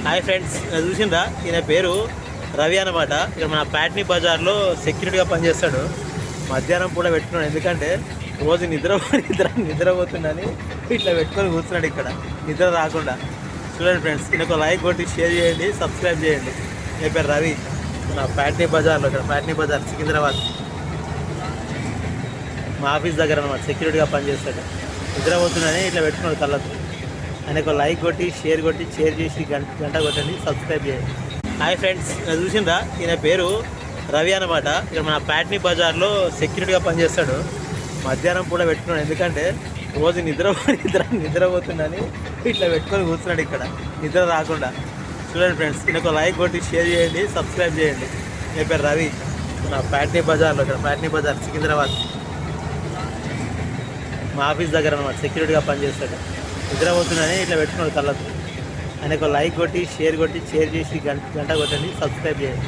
Hi friends, చూసిందా ఈయన పేరు రవి అనమాట. ఇక్కడ మన ప్యాట్నీ బజార్లో సెక్యూరిటీగా పనిచేస్తాడు. మధ్యాహ్నం పూట పెట్టుకున్నాడు, ఎందుకంటే రోజు నిద్రపోతుందని ఇట్లా పెట్టుకొని కూర్చున్నాడు ఇక్కడ, నిద్ర రాకుండా. చూడండి ఫ్రెండ్స్, ఈయనకు లైక్ కొట్టి షేర్ చేయండి, సబ్స్క్రైబ్ చేయండి. ఈయన పేరు రవి, మన ప్యాట్నీ బజార్లో, ఇక్కడ ప్యాట్నీ బజార్ సికింద్రాబాద్ మా ఆఫీస్ దగ్గర అనమాట. సెక్యూరిటీగా పనిచేస్తాడు. నిద్రపోతుందని ఇట్లా పెట్టుకున్నాడు కళ్ళకు. ఆయనకు లైక్ కొట్టి షేర్ చేసి గంట కొట్టండి, సబ్స్క్రైబ్ చేయండి. హాయ్ ఫ్రెండ్స్, చూసిందా ఈయన పేరు రవి అనమాట. ఇక్కడ మన ప్యాట్నీ బజార్లో సెక్యూరిటీగా పనిచేస్తాడు. మధ్యాహ్నం పూట పెట్టుకున్నాడు, ఎందుకంటే రోజు నిద్రపోతుందని ఇట్లా పెట్టుకొని కూర్చున్నాడు ఇక్కడ, నిద్ర రాకుండా. చూడండి ఫ్రెండ్స్, ఈయనకు లైక్ కొట్టి షేర్ చేయండి, సబ్స్క్రైబ్ చేయండి. ఈయన పేరు రవి, మన ప్యాట్నీ బజార్లో, ఇక్కడ ప్యాట్నీ బజార్ సికింద్రాబాద్ మా ఆఫీస్ దగ్గర అనమాట. సెక్యూరిటీగా పనిచేస్తాడు. నిద్రపోతుందని ఇట్లా పెట్టుకున్నాడు కళ్ళకు. ఆయనకు లైక్ కొట్టి షేర్ చేసి గంట కొట్టండి, సబ్స్క్రైబ్ చేయండి.